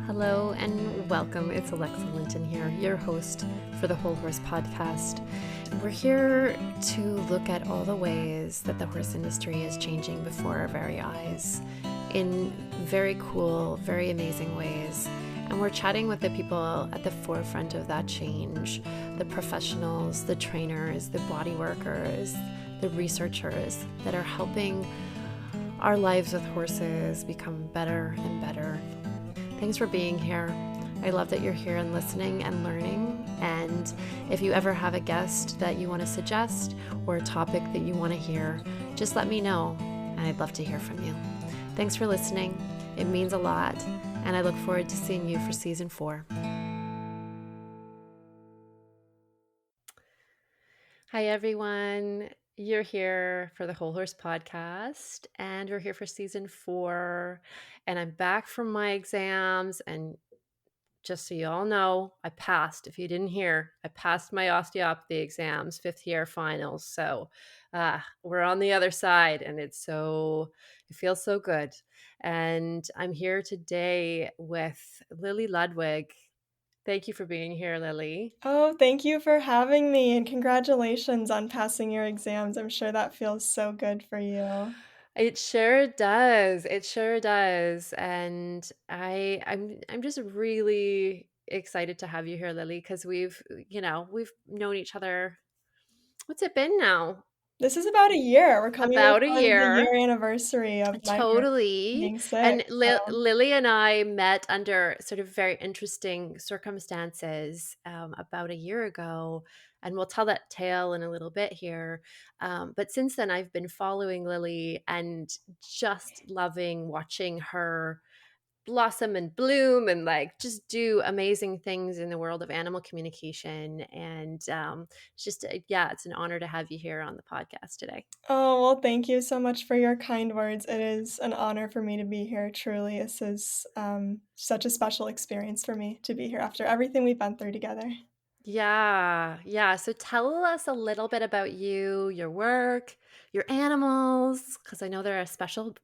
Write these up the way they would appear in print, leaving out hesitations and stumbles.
Hello and welcome. It's Alexa Linton here, your host for the Whole Horse Podcast. We're here to look at all the ways that the horse industry is changing before our very eyes in very cool, very amazing ways. And we're chatting with the people at the forefront of that change, the professionals, the trainers, the body workers, the researchers that are helping our lives with horses become better and better. Thanks for being here. I love that you're here and listening and learning. And if you ever have a guest that you want to suggest or a topic that you want to hear, just let me know and I'd love to hear from you. Thanks for listening. It means a lot. And I look forward to seeing you for season 4. Hi, everyone. You're here for the Whole Horse Podcast, and we're here for season 4. And I'm back from my exams, and just so you all know, I passed. If you didn't hear, I passed my osteopathy exams, 5th year finals. So we're on the other side, and it feels so good. And I'm here today with Lilly Ludwig. Thank you for being here, Lilly. Oh, thank you for having me, and congratulations on passing your exams. I'm sure that feels so good for you. It sure does. It sure does. And I'm just really excited to have you here, Lily, because we've known each other. What's it been now? This is about a year. We're coming up About a on the year. year anniversary of my Totally. being sick. And So Lily and I met under sort of very interesting circumstances about a year ago. And we'll tell that tale in a little bit here. But since then, I've been following Lily and just loving watching her blossom and bloom and like just do amazing things in the world of animal communication. And it's just, it's an honor to have you here on the podcast today. oh, well, thank you so much for your kind words. It is an honor for me to be here. Truly, this is such a special experience for me to be here after everything we've been through together. Yeah, yeah. So tell us a little bit about you, your work, your animals, because I know they're a special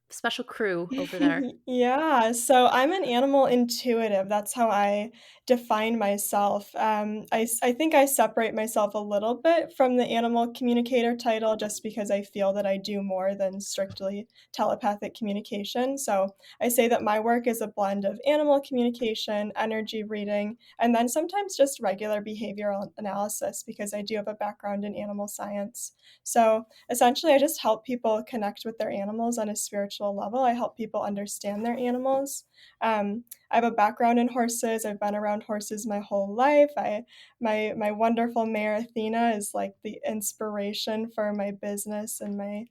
crew over there. Yeah, so I'm an animal intuitive. That's how I define myself. I think I separate myself a little bit from the animal communicator title just because I feel that I do more than strictly telepathic communication. So I say that my work is a blend of animal communication, energy reading, and then sometimes just regular behavioral analysis because I do have a background in animal science. So essentially, I just help people connect with their animals on a spiritual level. I help people understand their animals. I have a background in horses. I've been around horses my whole life. My wonderful mare Athena is like the inspiration for my business and my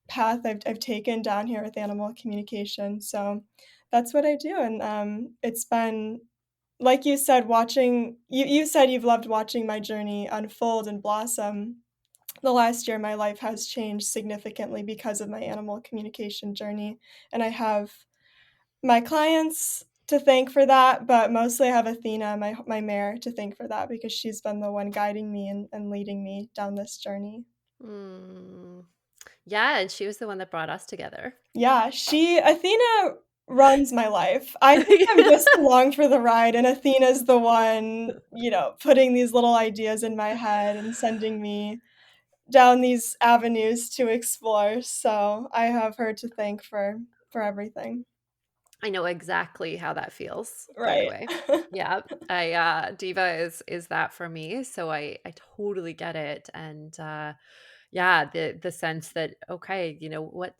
path I've taken down here with animal communication. So that's what I do, and it's been like you said, watching you said you've loved watching my journey unfold and blossom. The last year, my life has changed significantly because of my animal communication journey, and I have my clients to thank for that, but mostly I have Athena, my mare, to thank for that because she's been the one guiding me and leading me down this journey. Mm. Yeah, and she was the one that brought us together. Yeah, Athena runs my life. I think I'm just along for the ride, and Athena's the one, putting these little ideas in my head and sending me down these avenues to explore. So I have her to thank for everything. I know exactly how that feels, by the Right. way. Yeah, I Diva is that for me, so I totally get it. And yeah, the sense that okay,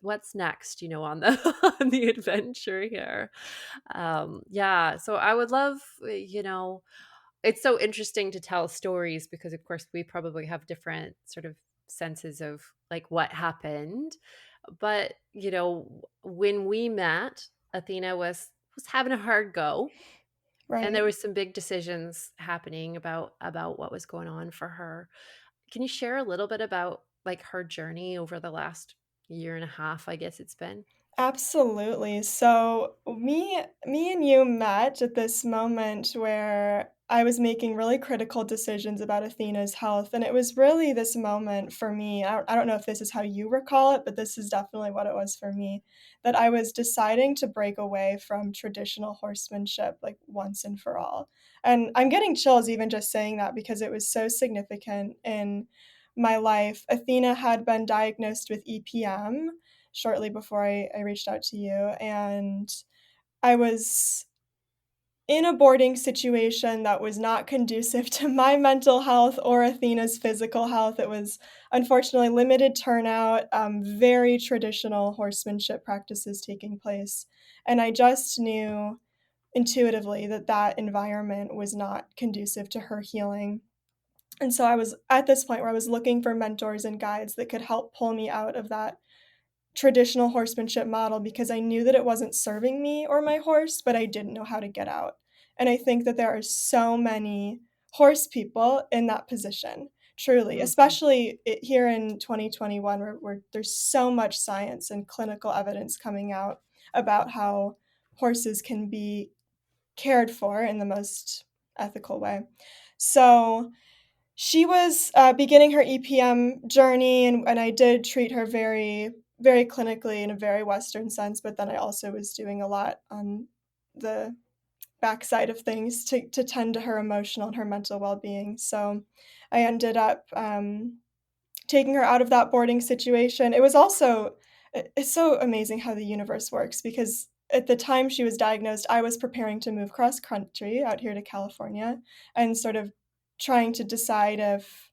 what's next, on the on the adventure here. Yeah, so I would love, it's so interesting to tell stories because of course we probably have different sort of senses of like what happened. But, when we met, Athena was having a hard go, and Right. there was some big decisions happening about what was going on for her. Can you share a little bit about like her journey over the last year and a half, I guess it's been? Absolutely. So me and you met at this moment where I was making really critical decisions about Athena's health, and it was really this moment for me. I don't know if this is how you recall it, but this is definitely what it was for me, that I was deciding to break away from traditional horsemanship like once and for all. And I'm getting chills even just saying that because it was so significant in my life. Athena had been diagnosed with EPM shortly before I reached out to you, and I was in a boarding situation that was not conducive to my mental health or Athena's physical health. It was unfortunately limited turnout, very traditional horsemanship practices taking place. And I just knew intuitively that that environment was not conducive to her healing. And so I was at this point where I was looking for mentors and guides that could help pull me out of that traditional horsemanship model because I knew that it wasn't serving me or my horse, but I didn't know how to get out. And I think that there are so many horse people in that position, truly, Mm-hmm. especially here in 2021, where there's so much science and clinical evidence coming out about how horses can be cared for in the most ethical way. So she was beginning her EPM journey, and I did treat her very, very clinically in a very Western sense, but then I also was doing a lot on the backside of things to tend to her emotional and her mental well being. So I ended up taking her out of that boarding situation. It was also, it's so amazing how the universe works because at the time she was diagnosed, I was preparing to move cross country out here to California and sort of trying to decide if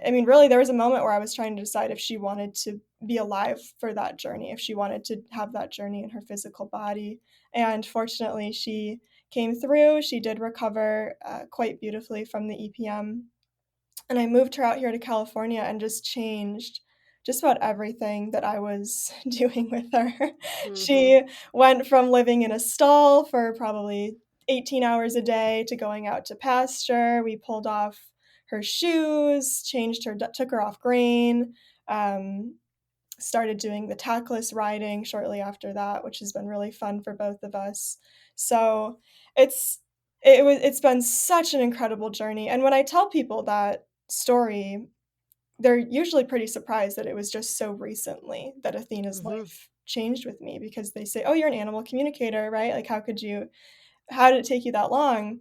I mean, really, there was a moment where I was trying to decide if she wanted to be alive for that journey, if she wanted to have that journey in her physical body. And fortunately, she came through. She did recover quite beautifully from the EPM. And I moved her out here to California and just changed just about everything that I was doing with her. Mm-hmm. She went from living in a stall for probably 18 hours a day to going out to pasture. We pulled off her shoes, changed her, took her off grain, um, started doing the tackless riding shortly after that, which has been really fun for both of us. So it's it's been such an incredible journey. And when I tell people that story, they're usually pretty surprised that it was just so recently that Athena's Mm-hmm. life changed with me because they say, "Oh, you're an animal communicator, right? Like how did it take you that long?"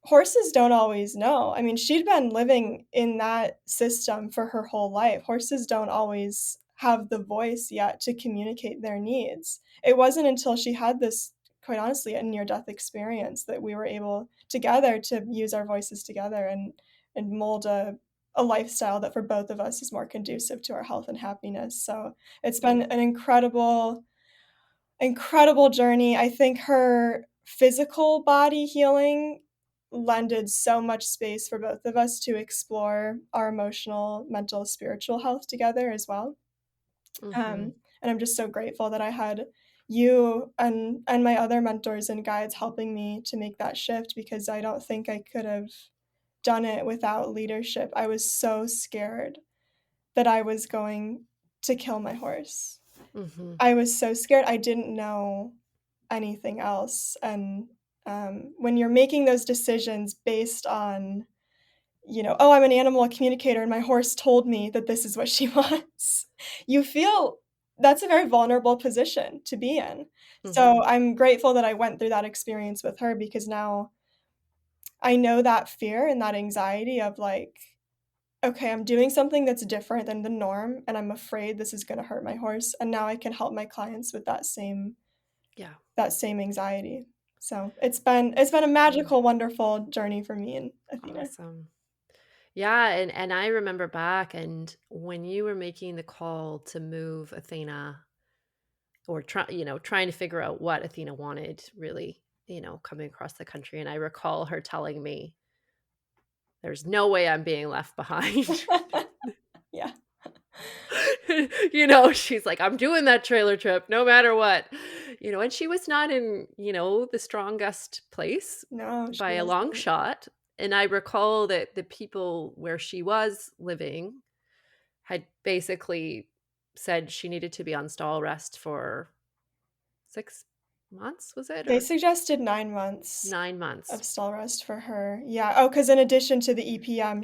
Horses don't always know. I mean, she'd been living in that system for her whole life. Horses don't always have the voice yet to communicate their needs. It wasn't until she had this, quite honestly, a near-death experience that we were able together to use our voices together and mold a lifestyle that for both of us is more conducive to our health and happiness. So it's been Mm-hmm. an incredible journey. I think her physical body healing lended so much space for both of us to explore our emotional, mental, spiritual health together as well. Mm-hmm. And I'm just so grateful that I had you and my other mentors and guides helping me to make that shift because I don't think I could have done it without leadership. I was so scared that I was going to kill my horse. Mm-hmm. I was so scared. I didn't know anything else. And when you're making those decisions based on, oh, I'm an animal communicator and my horse told me that this is what she wants, you feel that's a very vulnerable position to be in. Mm-hmm. So I'm grateful that I went through that experience with her because now I know that fear and that anxiety of like, okay, I'm doing something that's different than the norm and I'm afraid this is going to hurt my horse. And now I can help my clients with Yeah. that same anxiety. So it's been a Mm. magical, wonderful journey for me and Athena. Awesome. Yeah, and I remember back and when you were making the call to move Athena or trying to figure out what Athena wanted really, coming across the country and I recall her telling me there's no way I'm being left behind. Yeah. She's like, I'm doing that trailer trip no matter what. And she was not in, the strongest place No, she by a long wasn't. shot. And I recall that the people where she was living had basically said she needed to be on stall rest for 6 months, was it? They Or suggested 9 months 9 months. of stall rest for her. Yeah. Oh, because in addition to the EPM,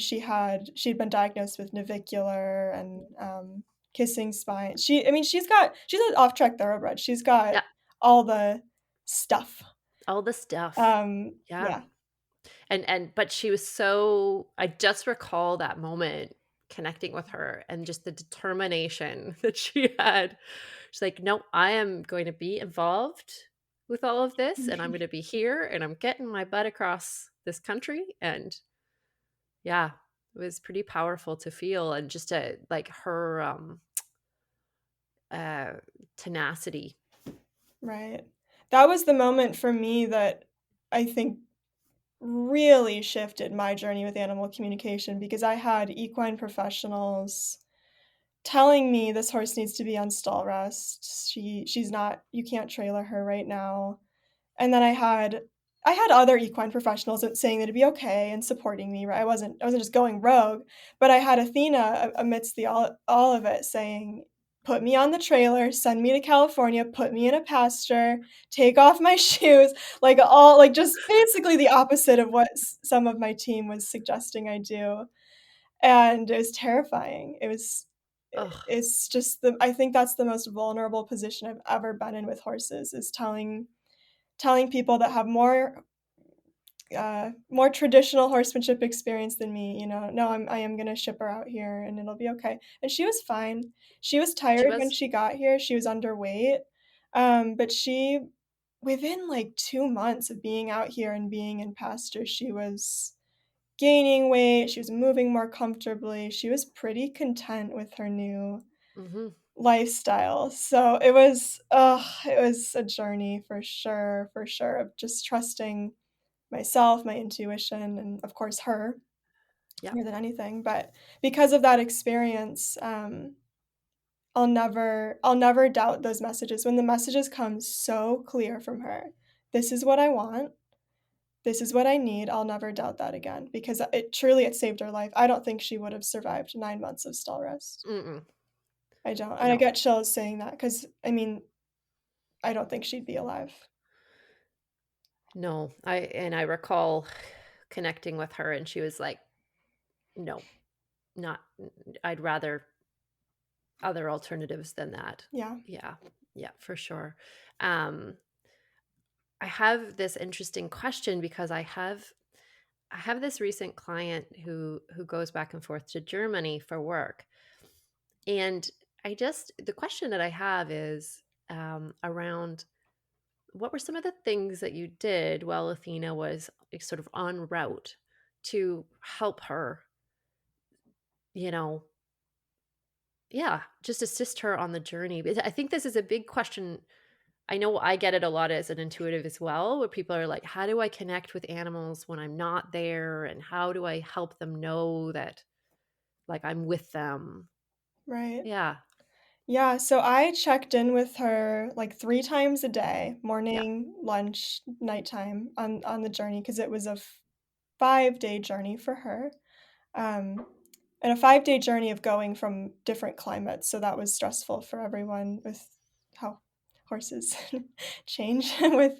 she'd been diagnosed with navicular and kissing spine. I mean, she's an off-track thoroughbred. She's got Yeah, all the stuff. all the stuff. Yeah. Yeah. But she was so, I just recall that moment connecting with her and just the determination that she had. She's like, no, I am going to be involved with all of this, and I'm going to be here, and I'm getting my butt across this country. And yeah, it was pretty powerful to feel, and just like her uh tenacity. Right. That was the moment for me that I think really shifted my journey with animal communication because I had equine professionals telling me this horse needs to be on stall rest. She's not, you can't trailer her right now. And then I had other equine professionals saying that it'd be okay and supporting me, right? I wasn't just going rogue, but I had Athena amidst the all of it saying, "Put me on the trailer, send me to California, put me in a pasture, take off my shoes," like just basically the opposite of what some of my team was suggesting I do, and it was terrifying. Oh, It's just I think that's the most vulnerable position I've ever been in with horses is telling people that have more traditional horsemanship experience than me, no, I am gonna ship her out here and it'll be okay. And she was fine. She was she tired when was. she got here. She was underweight, but within like 2 months of being out here and being in pasture, she was gaining weight. She was moving more comfortably. She was pretty content with her new Hmm. lifestyle. So it was a journey for sure, of just trusting myself, my intuition, and of course her Yeah. more than anything. But because of that experience, I'll never doubt those messages. When the messages come so clear from her, this is what I want, this is what I need, I'll never doubt that again because it saved her life. I don't think she would have survived 9 months of stall rest. Mm-mm. I don't. And I No, get chills saying that because, I mean, I don't think she'd be alive. no. I recall connecting with her, and she was like, no, not, I'd rather other alternatives than that. Yeah. Yeah. Yeah, for sure. Um, I have this interesting question because I have this recent client who goes back and forth to Germany for work. And the question that I have is around what were some of the things that you did while Athena was sort of en route to help her, you know, yeah, just assist her on the journey. Because I think this is a big question. I know I get it a lot as an intuitive as well, where people are like, how do I connect with animals when I'm not there? And how do I help them know that like I'm with them? Right. Yeah. Yeah, so I checked in with her like 3 times a day, Yeah. morning, lunch, nighttime on the journey because it was a 5-day journey for her. Um, and a 5-day journey of going from different climates, so that was stressful for everyone with how horses change with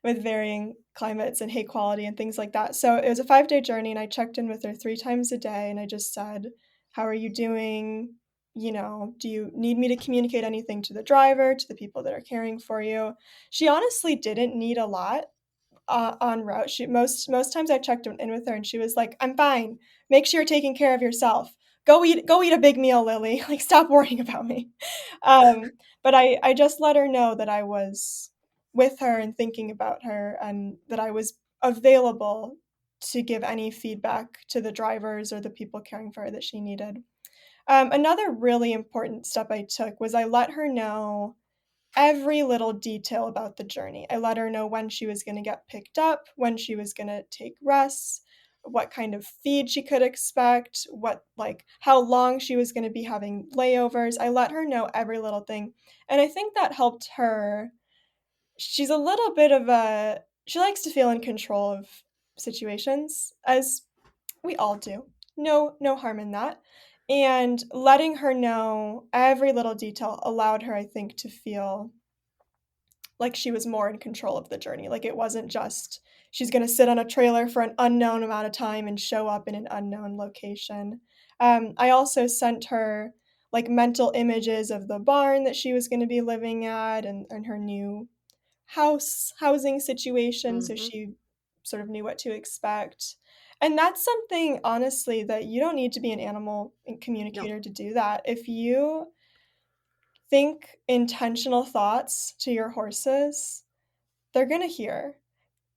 varying climates and hay quality and things like that. So it was a 5-day journey, and I checked in with her 3 times a day, and I just said, "How are you doing? Do you need me to communicate anything to the driver, to the people that are caring for you?" She honestly didn't need a lot en route. Most times I checked in with her, and she was like, "I'm fine. Make sure you're taking care of yourself. Go eat a big meal, Lily. Like, stop worrying about me." But I just let her know that I was with her and thinking about her, and that I was available to give any feedback to the drivers or the people caring for her that she needed. Another really important step I took was I let her know every little detail about the journey. I let her know when she was going to get picked up, when she was going to take rests, what kind of feed she could expect, how long she was going to be having layovers. I let her know every little thing. And I think that helped her. She's a little bit of she likes to feel in control of situations, as we all do. No harm in that. And letting her know every little detail allowed her, I think, to feel like she was more in control of the journey. Like it wasn't just she's going to sit on a trailer for an unknown amount of time and show up in an unknown location. I also sent her like mental images of the barn that she was going to be living at and her new housing situation, so Hmm. she sort of knew what to expect. And that's something, honestly, that you don't need to be an animal No. communicator to do that. If you think intentional thoughts to your horses, they're gonna hear.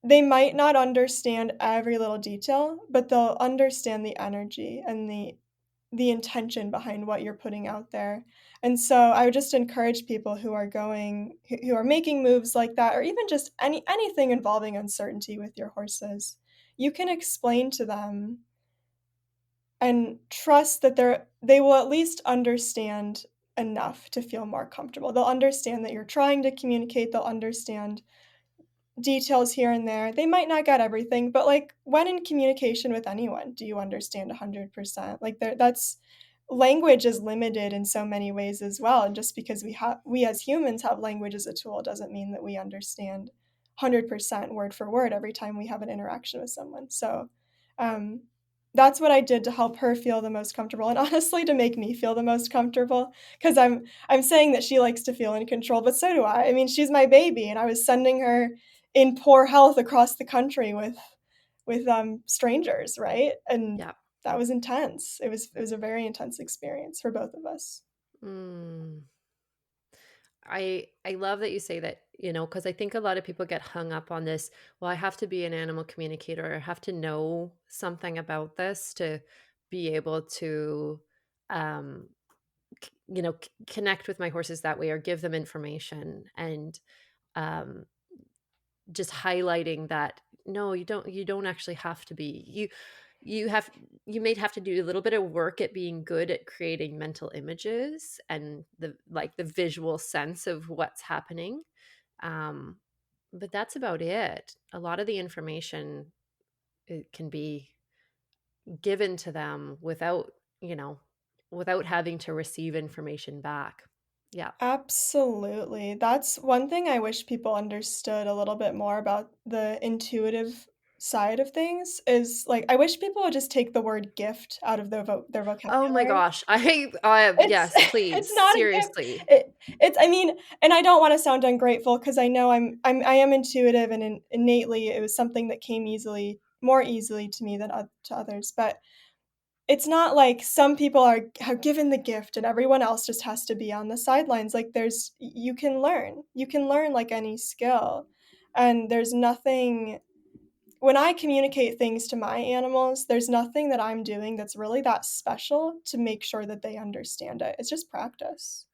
They might not understand every little detail, but they'll understand the energy and the intention behind what you're putting out there. And so I would just encourage people who are who are making moves like that, or even just anything involving uncertainty with your horses. You can explain to them and trust that they will at least understand enough to feel more comfortable. They'll understand that you're trying to communicate, they'll understand details here and there. They might not get everything, but, like, when in communication with anyone, do you understand 100%? Like, that's language is limited in so many ways as well, and just because we as humans have language as a tool doesn't mean that we understand 100% word for word every time we have an interaction with someone. So, um, that's what I did to help her feel the most comfortable, and honestly, to make me feel the most comfortable, 'cause I'm saying that she likes to feel in control, but so do I. I mean, she's my baby, and I was sending her in poor health across the country with strangers, right? And Yeah. that was intense. It was a very intense experience for both of us. Mm. I love that you say that, because I think a lot of people get hung up on this. Well, I have to be an animal communicator. I have to know something about this to be able to, um, connect with my horses that way or give them information. And um, just highlighting that no, you don't actually have to be. You have you may have to do a little bit of work at being good at creating mental images and the visual sense of what's happening. um but that's about it. A lot of the information, it can be given to them you know without having to receive information back. Yeah. Absolutely. That's one thing I wish people understood a little bit more about the intuitive side of things is, like, I wish people would just take the word gift out of their Oh my vocabulary. gosh, It's yes, it's please, not a gift. seriously. It's I mean, and I don't wanna sound ungrateful because I know I am intuitive and innately it was something that came more easily to me than to others, but it's not like some people have given the gift and everyone else just has to be on the sidelines. Like you can learn. You can learn like any skill. And there's nothing when I communicate things to my animals, there's nothing that I'm doing that's really that special to make sure that they understand it. It's just practice.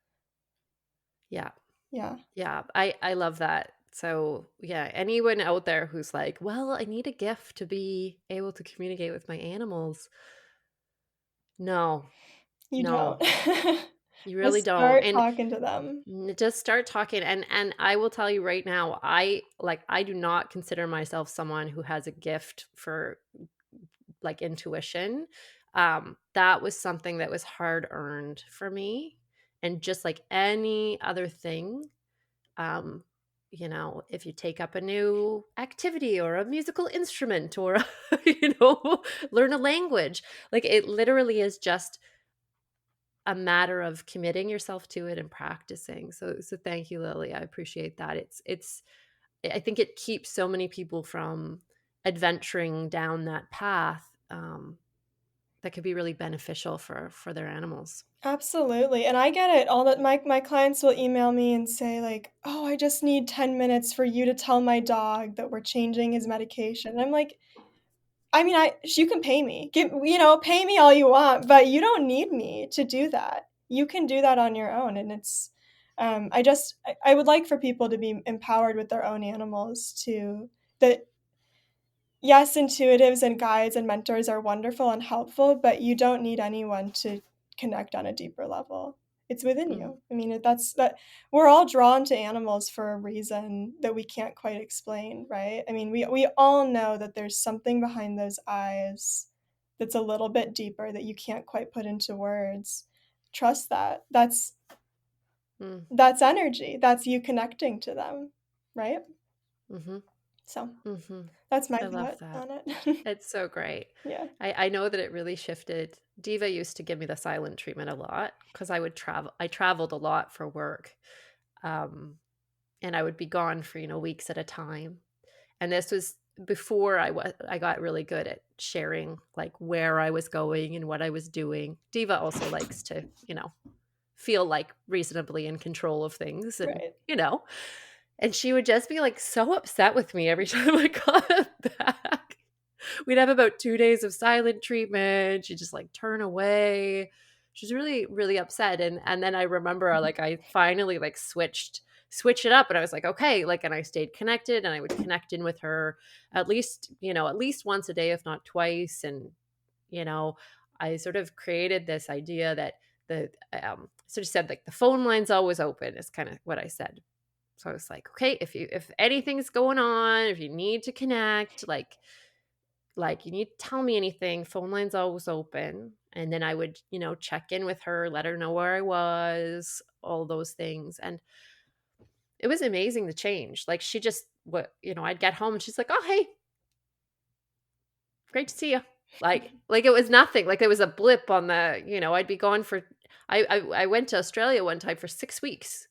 Yeah. Yeah. Yeah, I love that. So, yeah, anyone out there who's like, "Well, I need a gift to be able to communicate with my animals." No. You don't. No, you really Just don't. start And talking to them. just start talking. And I will tell you right now, I do not consider myself someone who has a gift for like intuition. That was something that was hard earned for me. And just like any other thing, um if you take up a new activity or a musical instrument or learn a language, like it literally is just a matter of committing yourself to it and practicing. So thank you, Lily. I appreciate that. It's I think it keeps so many people from adventuring down that path, that could be really beneficial for their animals. Absolutely, and I get it, all that my clients will email me and say like, "Oh, I just need 10 minutes for you to tell my dog that we're changing his medication." And I'm like, "I mean, you can pay me. Pay me all you want, but you don't need me to do that. You can do that on your own." And I would like for people to be empowered with their own animals to that yes, intuitives and guides and mentors are wonderful and helpful, but you don't need anyone to connect on a deeper level. It's within Mhm. you. I mean, that's that we're all drawn to animals for a reason that we can't quite explain, right? I mean, we all know that there's something behind those eyes that's a little bit deeper that you can't quite put into words. Trust that. That's Mm. that's energy. That's you connecting to them. right? Mm-hmm. So Mm-hmm. that's my I love thought that. on it. It's so great. Yeah. I know that it really shifted. Diva used to give me the silent treatment a lot because I traveled a lot for work. Um, and I would be gone for, weeks at a time. And this was before I got really good at sharing like where I was going and what I was doing. Diva also likes to, feel like reasonably in control of things and, Right. and she would just be like so upset with me every time I got back. We'd have about 2 days of silent treatment. She'd just like turn away. She's really, really upset. And then I remember like I finally like switch it up, and I was like, okay, like, and I stayed connected, and I would connect in with her at least once a day, if not twice. And I sort of created this idea that the sort of said like the phone line's always open is kind of what I said. So I was like, okay, if anything's going on, if you need to connect, like you need to tell me anything, phone line's always open. And then I would, check in with her, let her know where I was, all those things. And it was amazing the change. Like she just I'd get home and she's like, oh hey, great to see you. Like it was nothing. Like there was a blip on the, I'd be gone for I went to Australia one time for 6 weeks.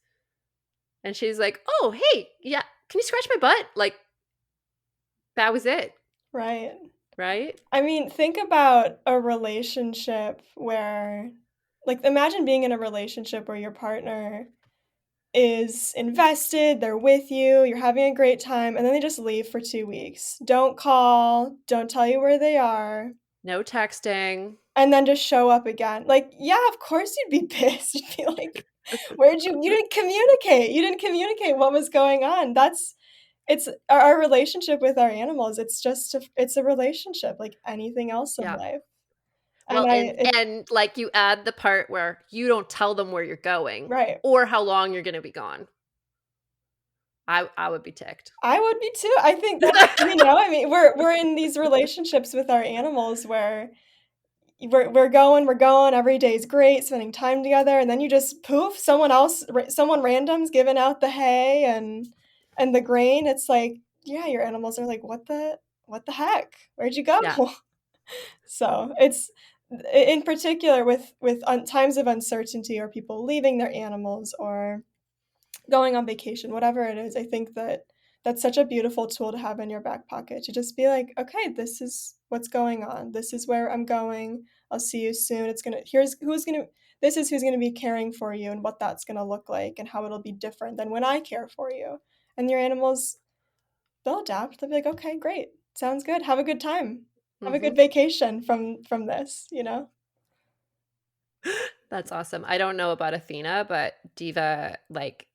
And she's like, oh hey, yeah, can you scratch my butt? Like that was it. Right. Right? I mean, think about a relationship where, like, imagine being in a relationship where your partner is invested, they're with you, you're having a great time, and then they just leave for 2 weeks. Don't call, don't tell you where they are, No texting. and then just show up again. Like, yeah, of course you'd be pissed. You'd be like, "Where'd you didn't communicate. You didn't communicate what was going on." It's our relationship with our animals, it's a relationship like anything else in Yeah. life. And Well, I and it and like you add the part where you don't tell them where you're going Right. or how long you're going to be gone. I would be ticked. I would be too. I think that, I mean, we're in these relationships with our animals where we're going, every day's great, spending time together, and then you just poof, someone random's giving out the hay and the grain. It's like, yeah, your animals are like, "What the heck? Where'd you go?" Yeah. So, it's in particular with times of uncertainty or people leaving their animals or going on vacation, whatever it is, I think that's such a beautiful tool to have in your back pocket to just be like, "Okay, this is what's going on. This is where I'm going. I'll see you soon. This is who's gonna be caring for you and what that's gonna look like and how it'll be different than when I care for you." And your animals, they'll adapt. They'll be like, "Okay, great. Sounds good. Have a good time. Have a Mhm. good vacation from this," you know? That's awesome. I don't know about Athena, but Diva like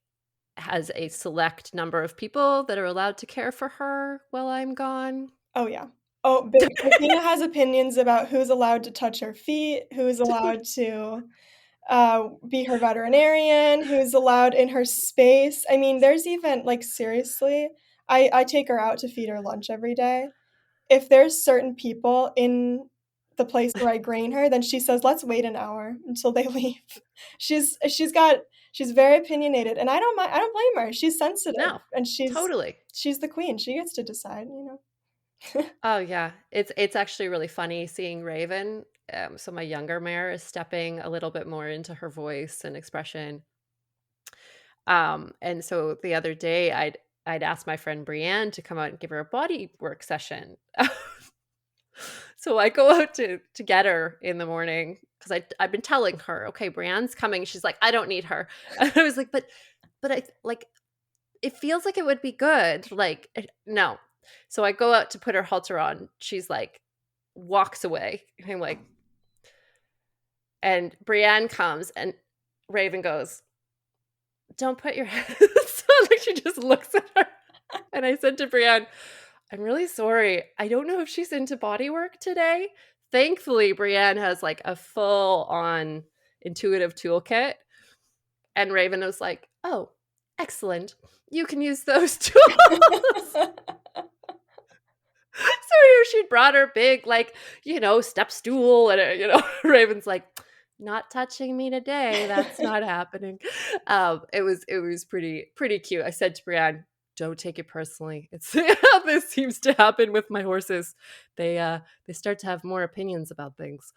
has a select number of people that are allowed to care for her while I'm gone. Oh, yeah. Oh, big Athena has opinions about who's allowed to touch her feet, who's allowed to, be her veterinarian, who's allowed in her space. I mean, there's even like, seriously, I take her out to feed her lunch every day. If there's certain people in the place where I grain her, then she says, "Let's wait an hour until they leave." She's very opinionated, and I don't blame her. She's sensitive, No. and Totally. she's the queen. She gets to decide, you know? Oh yeah. It's actually really funny seeing Raven. So my younger mare is stepping a little bit more into her voice and expression. And so the other day I'd asked my friend Brienne to come out and give her a body work session. So I go out to get her in the morning because I've been telling her, okay, Brienne's coming. She's like, I don't need her. And I was like, but I like it feels like it would be good. Like no. So I go out to put her halter on. She's like walks away. I'm like, and Brienne comes and Raven goes, don't put your hands on. Like she just looks at her. And I said to Brienne, I'm really sorry. I don't know if she's into body work today. Thankfully, Brienne has like a full on intuitive toolkit. And Raven was like, oh, excellent. You can use those tools. So she brought her big, like, step stool. And, Raven's like, not touching me today. That's not happening. It was pretty cute. I said to Brienne, don't take it personally. It's this seems to happen with my horses. They start to have more opinions about things.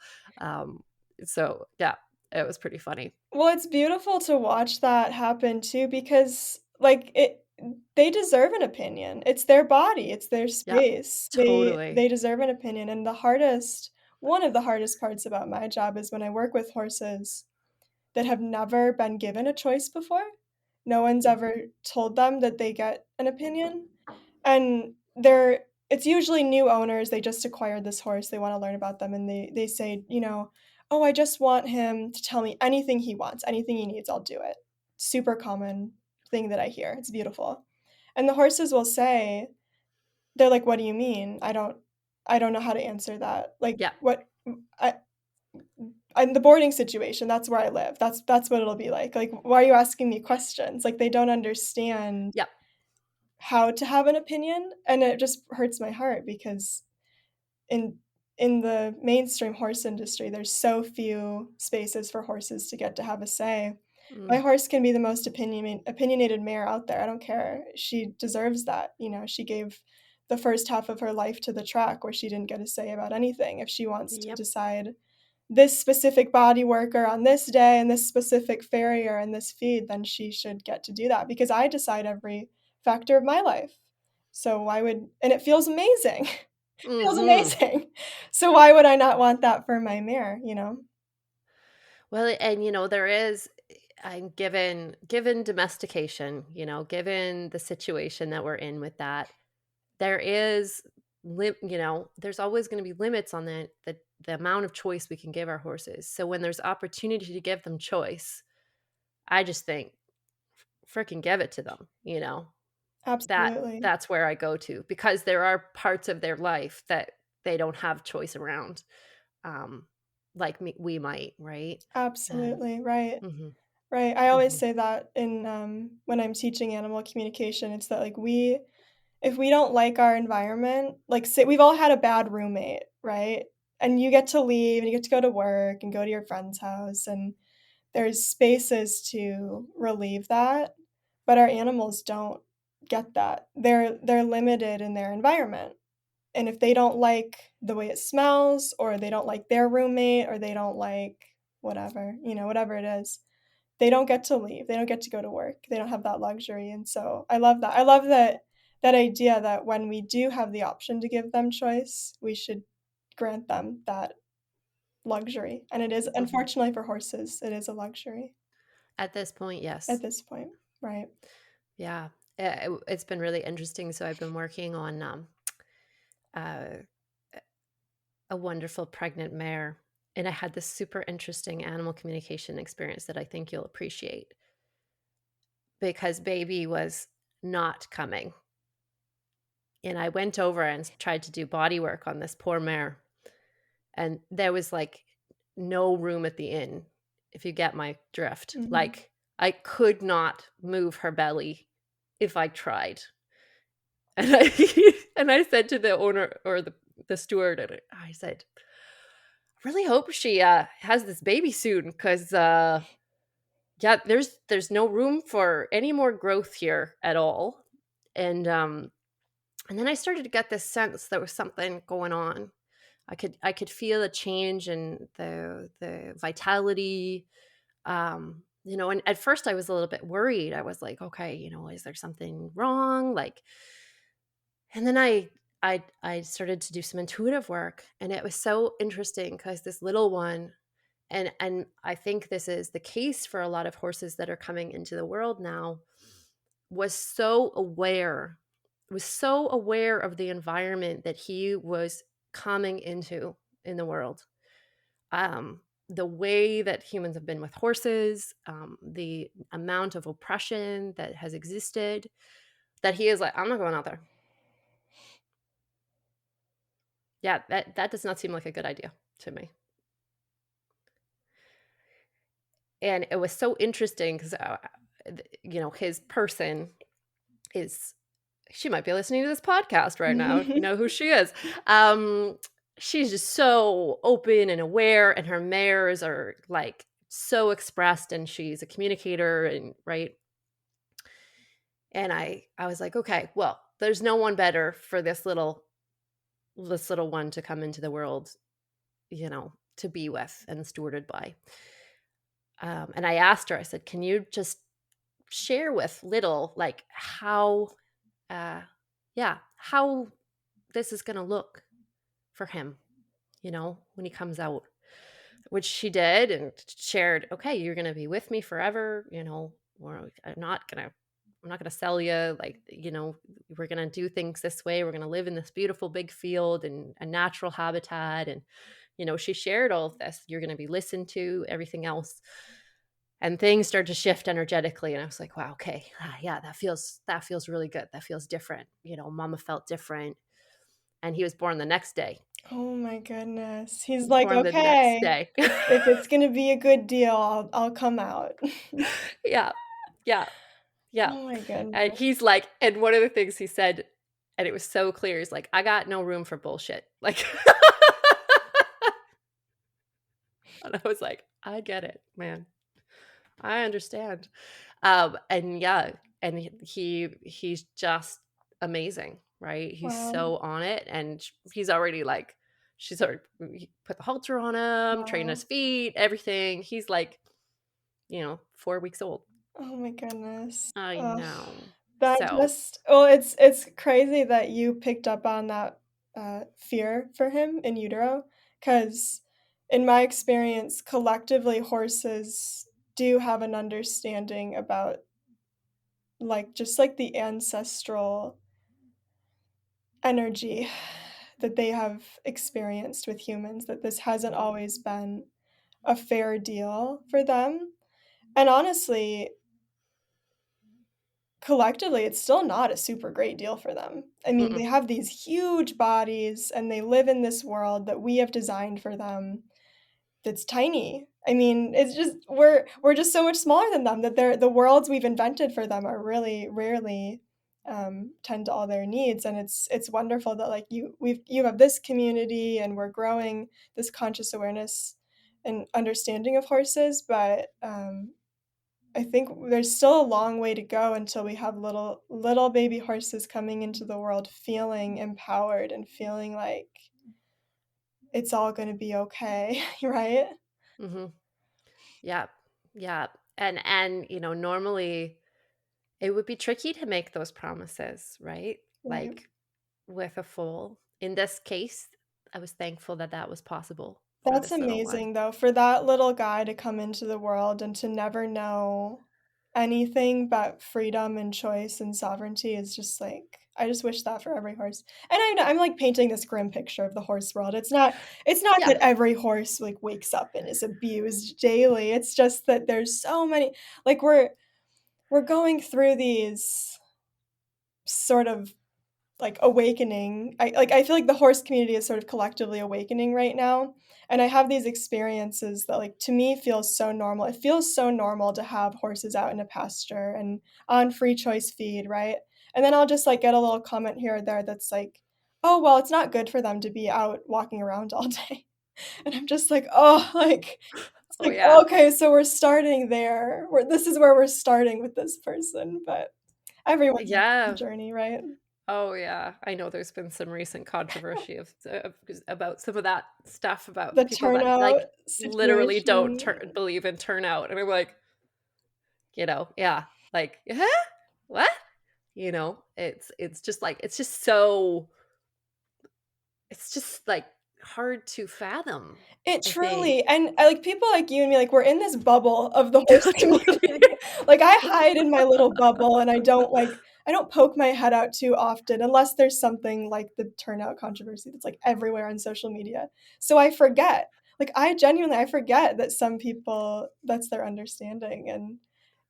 So yeah, it was pretty funny. Well, it's beautiful to watch that happen too because, like, they deserve an opinion. It's their body, it's their Yeah, space. totally. They deserve an opinion, and one of the hardest parts about my job is when I work with horses that have never been given a choice before. No one's ever told them that they get an opinion, and it's usually new owners, they just acquired this horse, they wanna learn about them, and they say, "Oh, I just want him to tell me anything he wants, anything he needs, I'll do it." Super common thing that I hear, it's beautiful. And the horses will say, they're like, "What do you mean? I don't know how to answer that." Like, Yeah, what I in the boarding situation, that's where I live, that's what it'll be like. Like, "Why are you asking me questions?" Like, they don't understand yeah, how to have an opinion, and it just hurts my heart because in in the mainstream horse industry, there's so few spaces for horses to get to have a say. My mm, horse can be the most opinionated mare out there, I don't care. She deserves that, she gave the first half of her life to the track where she didn't get a say about anything. If she wants to yep, decide this specific body worker on this day and this specific farrier and this feed, then she should get to do that because I decide every factor of my life. So why would and it feels amazing. Feels mhm. amazing. So why would I not want that for my mare, you know? Well, and there is, I'm given domestication, given the situation that we're in with that, there is there's always going to be limits on the amount of choice we can give our horses. So when there's opportunity to give them choice, I just think freaking give it to them, Absolutely. that's where I go to, because there are parts of their life that they don't have choice around, um like we might, right? And Absolutely, right. mhm, Right, I always mhm. say that when I'm teaching animal communication, it's that, like, if we don't like our environment, like, say we've all had a bad roommate, right? And you get to leave, and you get to go to work and go to your friend's house, and there's spaces to relieve that, but our animals don't get that. They're limited in their environment, and if they don't like the way it smells, or they don't like their roommate, or they don't like whatever, whatever it is, they don't get to leave, they don't get to go to work, they don't have that luxury, and so I love that. I love that idea that when we do have the option to give them choice, we should grant them that luxury, and it is Mhm. unfortunately for horses, it is a luxury At this point, at yes. this point, right. Yeah. It's been really interesting. So I've been working on uh, a wonderful pregnant mare, and I had this super interesting animal communication experience that I think you'll appreciate, because baby was not coming. And I went over and tried to do body work on this poor mare, and there was like no room at the inn, if you get my drift. Mhm. Like, I could not move her belly if I tried. And I and I said to the owner, or the steward, and I said, "I really hope she has this baby soon, cuz yeah, there's no room for any more growth here at all." And and then I started to get this sense there was something going on. I could feel a change in the vitality. And at first I was a little bit worried. I was like, okay, is there something wrong? Like, and then I started to do some intuitive work, and it was so interesting because this little one, and I think this is the case for a lot of horses that are coming into the world now, was so aware, was so aware of the environment that he was coming into in the world. The way that humans have been with horses, the amount of oppression that has existed, that he is like, I'm not going out there. Yeah, that does not seem like a good idea to me. And it was so interesting because, his person is, she might be listening to this podcast right now, if you know who she is. Um, she's just so open and aware, and her mares are like so expressed, and she's a communicator, and right. And I was like, okay, well, there's no one better for this little one to come into the world, to be with and stewarded by. And I asked her, I said, can you just share with little, like, how, uh, yeah, how this is going to look for him, when he comes out, which she did and shared, okay, you're going to be with me forever, or I'm not going to sell you, like, we're going to do things this way. We're going to live in this beautiful big field and a natural habitat. And, she shared all of this. You're going to be listened to, everything else. And things started to shift energetically. And I was like, wow, okay. Yeah, that feels really good. That feels different. Mama felt different. And he was born the next day. Oh my goodness. He's like, Born the next "Okay, day. if it's gonna be a good deal, I'll come out." Yeah. Yeah. Yeah. Oh my And goodness. he's like, and one of the things he said, and it was so clear, he's like, I got no room for bullshit. Like, and I was like, I get it, man. I understand. And yeah, and he's just amazing, right? He's Wow, so on it, and he's already like, she's already he put the halter on him, trained wow. his feet, everything. He's like, 4 weeks old. Oh my goodness. I Ugh, know. that So, just oh, it's crazy that you picked up on that, fear for him in utero, because in my experience, collectively, horses do have an understanding about, like, just, like, the ancestral energy that they have experienced with humans, that this hasn't always been a fair deal for them. And honestly, collectively, it's still not a super great deal for them. I mean, they mm-mm, have these huge bodies and they live in this world that we have designed for them that's tiny. I mean, it's just we're just so much smaller than them that the worlds we've invented for them are really rarely tend to all their needs, and it's wonderful that like you have this community and we're growing this conscious awareness and understanding of horses, but I think there's still a long way to go until we have little baby horses coming into the world feeling empowered and feeling like it's all going to be okay, right? mm-hmm. Yeah. Yeah. And normally it would be tricky to make those promises, right? Right. Like with a foal. In this case, I was thankful that that was possible for That's this little one. amazing, though, for that little guy to come into the world and to never know anything but freedom and choice and sovereignty is just like I just wish that for every horse. And I know I'm, like, painting this grim picture of the horse world. It's not Yeah. that every horse, like, wakes up and is abused daily, it's just that there's so many like, we're going through these sort of like, awakening. I feel like the horse community is sort of collectively awakening right now, and I have these experiences that, like, to me feels so normal. It feels so normal to have horses out in a pasture and on free choice feed, right? And then I'll just, like, get a little comment here or there that's like, "Oh, well, it's not good for them to be out walking around all day." And I'm just like, "Oh," like, it's Oh like, yeah. "Okay, so we're starting there. This is where we're starting with this person," but everyone has a Yeah. journey, right? Oh yeah. I know there's been some recent controversy about some of that stuff The about people that turnout like literally don't situation. believe in turnout. And I'm like, yeah, like, huh? What? It's just like it's just like hard to fathom, It I think. truly and I like, people like you and me, like, we're in this bubble of the horse Totally. community. Like, I hide in my little bubble, and I don't poke my head out too often unless there's something like the turnout controversy that's, like, everywhere on social media. So I forget. Like, I forget that some people, that's their understanding, and,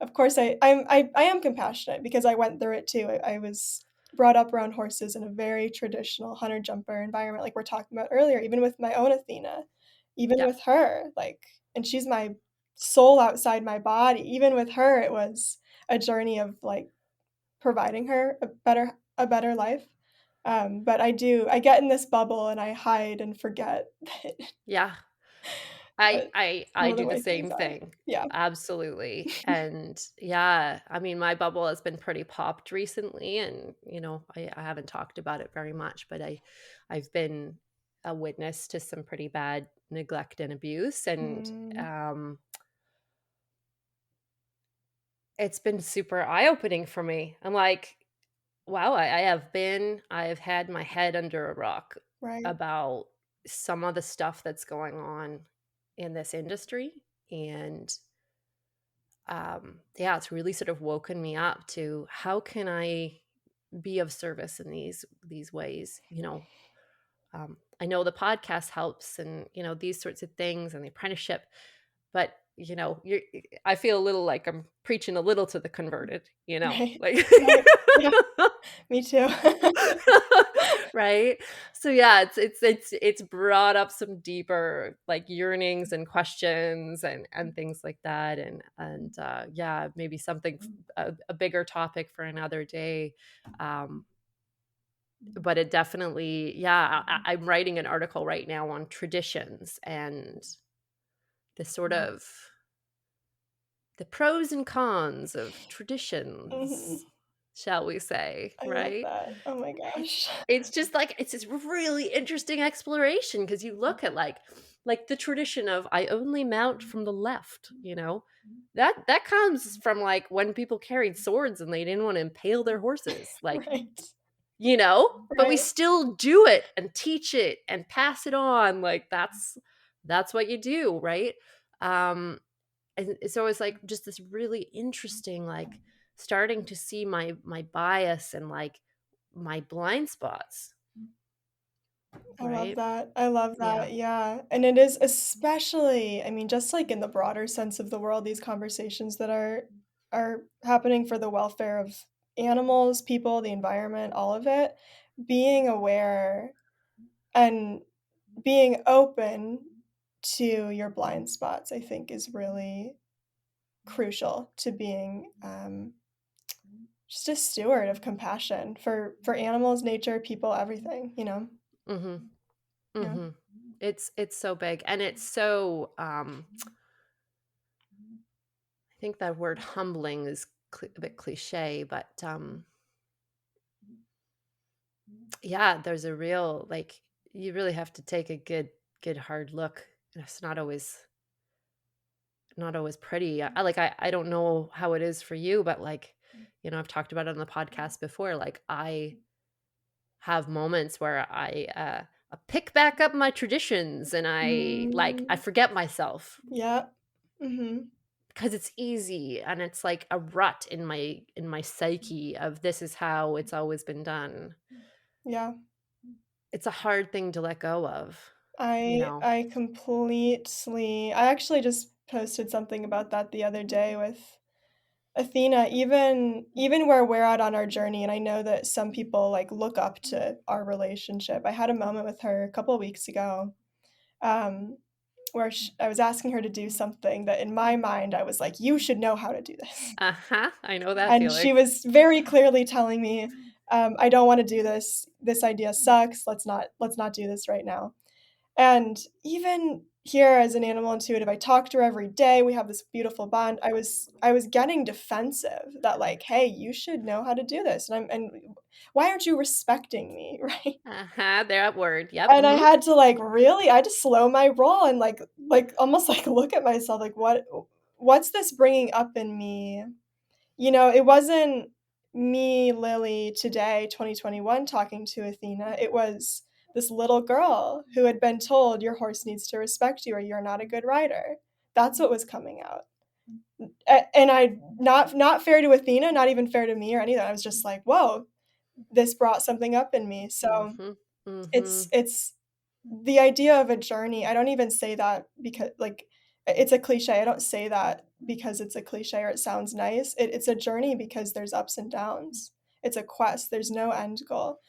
of course, I am compassionate because I went through it too. I was brought up around horses in a very traditional hunter-jumper environment, like we're talking about earlier, even with my own Athena. Even Yeah. with her, like and she's my soul outside my body, even with her, it was a journey of, like, providing her a better life, but I get in this bubble and I hide and forget that Yeah. but I some of the do the way things same are. thing. Yeah. Absolutely. And yeah, I mean, my bubble has been pretty popped recently, and I haven't talked about it very much, but I've been a witness to some pretty bad neglect and abuse, and Mm, it's been super eye-opening for me. I'm like, wow, I've had my head under a rock right. about some of the stuff that's going on in this industry. And yeah, it's really sort of woken me up to how can I be of service in these ways. I know the podcast helps, and these sorts of things, and the apprenticeship, but I feel a little like I'm preaching a little to the converted, Right. like Right. Yeah, me too. right. So yeah, it's brought up some deeper like yearnings and questions and things like that, and yeah, maybe something a bigger topic for another day. um but it definitely, yeah, I'm writing an article right now on traditions and the sort of the pros and cons of Mhm. traditions, shall we say, I love right? that. Oh my gosh. It's just like it's this really interesting exploration because you look at like the tradition of I only mount from the left, that comes from like when people carried swords and they didn't want to impale their horses, like, Right. but we Right. still do it and teach it and pass it on, like that's what you do, right? um and so it's like just this really interesting, like starting to see my bias and like my blind spots, I love right? that. I love Yeah. that, yeah, and it is especially I mean, just, like, in the broader sense of the world, these conversations that are happening for the welfare of animals, people, the environment, all of it, being aware and being open to your blind spots, I think, is really crucial to being, just a steward of compassion for animals, nature, people, everything, you know? Mhm. Yeah. Mhm. It's so big, and it's so I think that word humbling is a bit cliche, but yeah, there's a real like you really have to take a good hard look. It's not always pretty. I don't know how it is for you, but like, I've talked about it on the podcast before. Like I have moments where I pick back up my traditions and I Mm, forget myself yeah. Mhm. because it's easy and it's like a rut in my psyche of this is how it's always been done. Yeah. It's a hard thing to let go of, you know. I actually just posted something about that the other day with Athena, even where we're at on our journey, and I know that some people, like, look up to our relationship. I had a moment with her a couple of weeks ago, um, where I was asking her to do something that in my mind, I was like, "You should know how to do this." Uh-huh. I know that And feeling. she was very clearly telling me, "I don't wanna do this. This idea sucks. Let's not do this right now." And even here as an animal intuitive, I talk to her every day, we have this beautiful bond. I was getting defensive that like, "Hey, you should know how to do this, and why aren't you respecting me?" Right? Uh-huh. That word. Yep. And I Mhm. had to, like, really I had to slow my roll and, almost, like, look at myself, like, what's this bringing up in me? You know, it wasn't me, Lily, today, 2021, talking to Athena. It was this little girl who had been told, "Your horse needs to respect you or you're not a good rider." That's what was coming out. And I not fair to Athena, not even fair to me or any of that. I was just like, "Whoa, this brought something up in me." So, Mhm. it's Mhm. it's the idea of a journey. I don't even say that because like, it's a cliche. I don't say that because it's a cliche or it sounds nice. It's a journey because there's ups and downs. It's a quest, there's no end goal.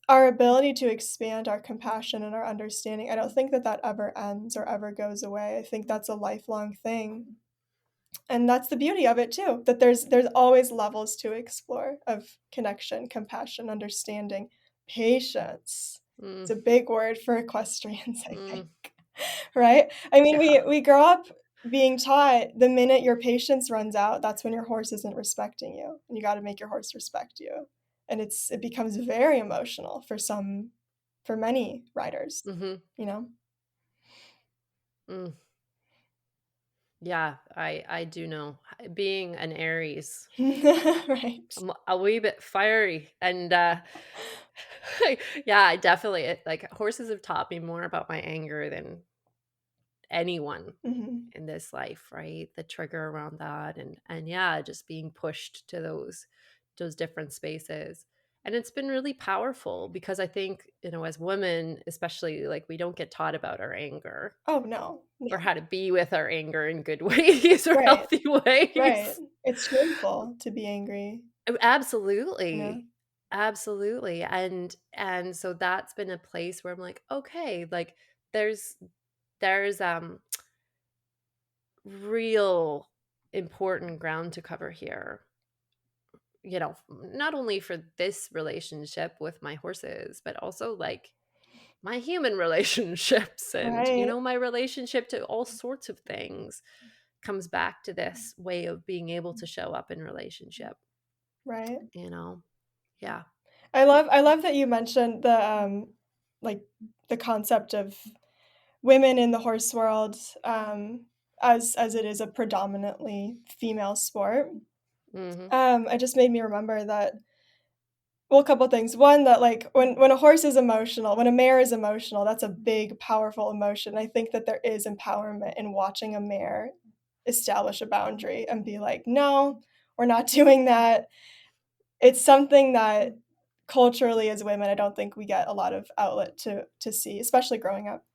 Our ability to expand our compassion and our understanding, I don't think that that ever ends or ever goes away. I think that's a lifelong thing, and that's the beauty of it too, that there's always levels to explore of connection, compassion, understanding, patience. Mm, It's a big word for equestrians, I mm. think. Right? I mean, Yeah. we grow up being taught the minute your patience runs out, that's when your horse isn't respecting you, and you gotta make your horse respect you. And it becomes very emotional for many riders, Hmm. you know? Mm. Yeah, I do know. Being an Aries, Right. I'm a wee bit fiery, and yeah, I definitely like horses have taught me more about my anger than anyone Mhm. in this life, right? The trigger around that, and yeah, just being pushed to those different spaces. And it's been really powerful because I think, as women, especially, like, we don't get taught about our anger Oh, no. No. or how to be with our anger in good ways or Right. healthy Right. ways. It's shameful to be angry, Oh, you know? absolutely. Absolutely. And so that's been a place where I'm like, okay, like there's real important ground to cover here. Not only for this relationship with my horses, but also like my human relationships and Right. my relationship to all sorts of things comes back to this way of being able to show up in relationship, Right. you know. Yeah. I love that you mentioned like, the concept of women in the horse world, as it is a predominantly female sport. Mhm. It just made me remember that, well, a couple things. One, that, like, when a horse is emotional, when a mare is emotional, that's a big, powerful emotion. I think that there is empowerment in watching a mare establish a boundary and be like, "No, we're not doing that." It's something that culturally as women, I don't think we get a lot of outlet to see, especially growing up.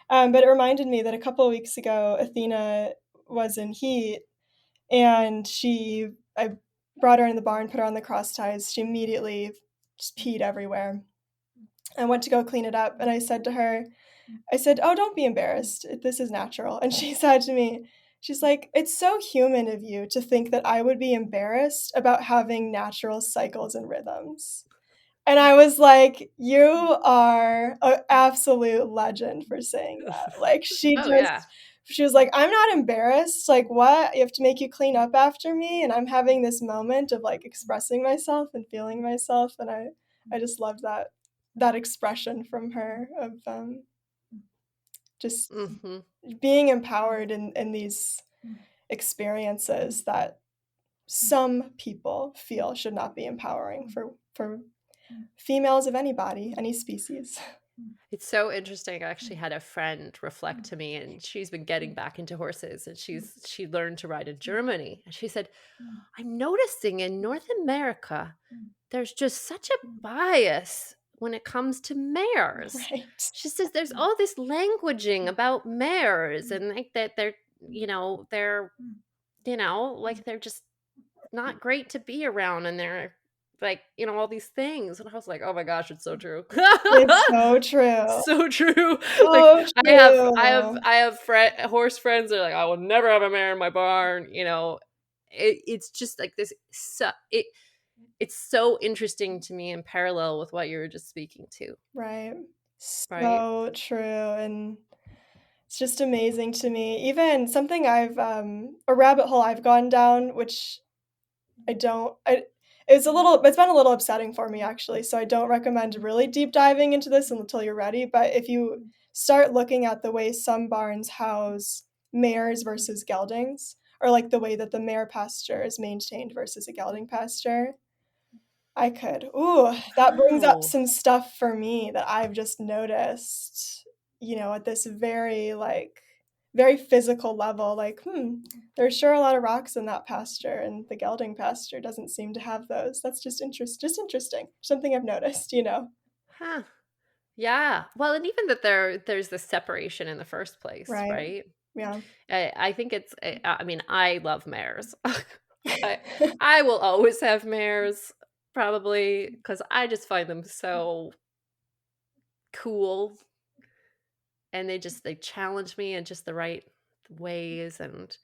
But it reminded me that a couple of weeks ago, Athena was in heat, and I brought her in the barn, put her on the cross ties. She immediately just peed everywhere. I went to go clean it up, and I said, "Oh, don't be embarrassed. This is natural." And she said to me, she's like, "It's so human of you to think that I would be embarrassed about having natural cycles and rhythms." And I was like, "You are an absolute legend for saying that." Like, Oh yeah. she was like, "I'm not embarrassed, like, what? You have to make you clean up after me?" And I'm having this moment of, like, expressing myself and feeling myself, and I just loved that expression from her of, just Mhm. being empowered in these experiences that some people feel should not be empowering for females of any body, any species. It's so interesting. I actually had a friend reflect to me, and she's been getting back into horses, and she learned to ride in Germany. And she said, "I'm noticing in North America, there's just such a bias when it comes to mares." Right. She says there's all this languaging about mares and like that like they're just not great to be around, and they're like, all these things. And I was like, oh my gosh, it's so true. It's so true. So true. Like So true. I have horse friends that are like, I will never have a mare in my barn. It's just like this. It's so interesting to me in parallel with what you were just speaking to, Right. right? So true, and it's just amazing to me. Even something a rabbit hole I've gone down, which I don't I it's been a little upsetting for me, actually, so I don't recommend really deep diving into this until you're ready, but if you start looking at the way some barns house mares versus geldings, or, like, the way that the mare pasture is maintained versus a gelding pasture, that brings up Oh, some stuff for me that I've just noticed, at this very physical level, like, there's sure a lot of rocks in that pasture, and the gelding pasture doesn't seem to have those. That's just interesting. Something I've noticed. huh. Yeah. Well, and even that there's this separation in the first place, Right. right? Yeah. I think I mean, I love mares. I I will always have mares, probably, because I just find them so cool, and they challenge me in just the right ways. And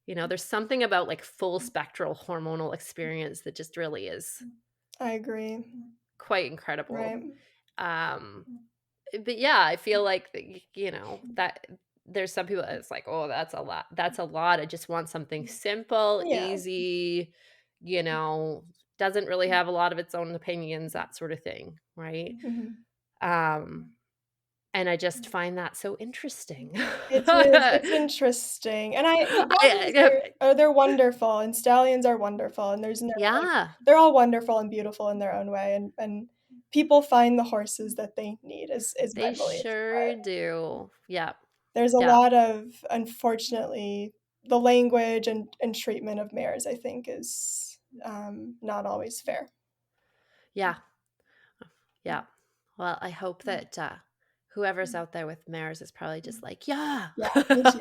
there's something about like full spectral hormonal experience that just really is I agree. quite incredible. Right. um but yeah, I feel like that there's some people it's like, "Oh, that's a lot. That's a lot. I just want something simple, Yeah. easy, you know, doesn't really have a lot of its own opinions, that sort of thing," right? Mhm. Um, and I just find that so interesting. It is, it's interesting, and the ponies they're wonderful, and stallions are wonderful, and there's no, like, Yeah, they're all wonderful and beautiful in their own way, and people find the horses that they need is my they belief, sure do. Yep, there's a yep, lot of, unfortunately, the language and treatment of mares, I think, is, not always fair. yeah, yeah. Well, I hope that, whoever's out there with mares is probably just like, "Yeah." Yeah, me too.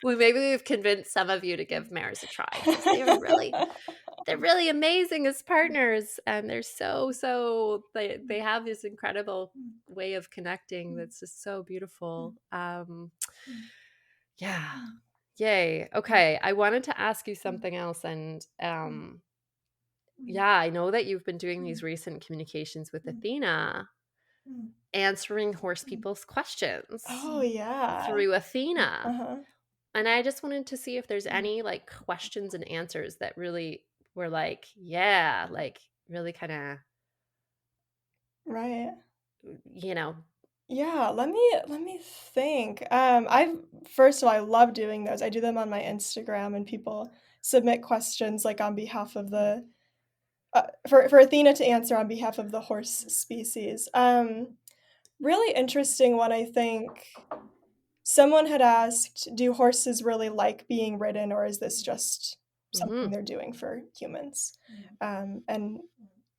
Well, maybe we've convinced some of you to give mares a try because they're really amazing as partners, and they're they have this incredible way of connecting that's just so beautiful. Yeah. Yay. Okay, I wanted to ask you something else, and, yeah, I know that you've been doing these recent communications with Athena, answering horse people's questions Oh, yeah. through Athena. Uh-huh. And I just wanted to see if there's any, like, questions and answers that really were like, yeah, like, really kinda, Right. you know Yeah, let me think. I've first of all, I love doing those. I do them on my Instagram, and people submit questions like on behalf of the for Athena to answer on behalf of the horse species. Really interesting one, I think. Someone had asked, "Do horses really like being ridden, or is this just something Mhm, they're doing for humans?" And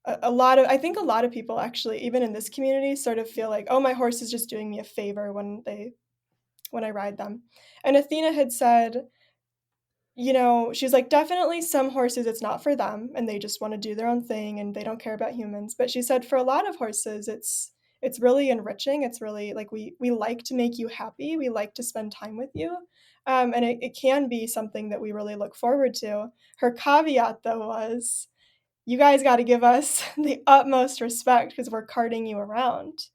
a lot of I think a lot of people actually, even in this community, sort of feel like, "Oh, my horse is just doing me a favor when I ride them." And Athena had said, she's like, "Definitely some horses, it's not for them, and they just wanna do their own thing, and they don't care about humans." But she said, "For a lot of horses, it's really enriching, it's really like, we like to make you happy, we like to spend time with you." And it can be something that we really look forward to. Her caveat, though, was, "You guys gotta give us the utmost respect because 'cause we're carting you around."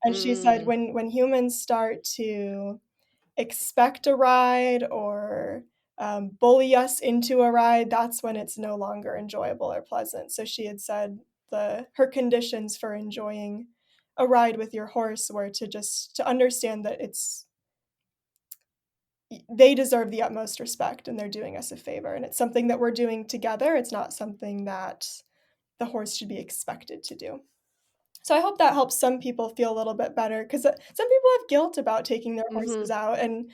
And she said, mm, "When humans start to expect a ride or, bully us into a ride, that's when it's no longer enjoyable or pleasant." So she had said her conditions for enjoying a ride with your horse were to understand that they deserve the utmost respect, and they're doing us a favor, and it's something that we're doing together, it's not something that the horse should be expected to do. So I hope that helps some people feel a little bit better, 'cause, some people have guilt about taking their horses mhm, out and,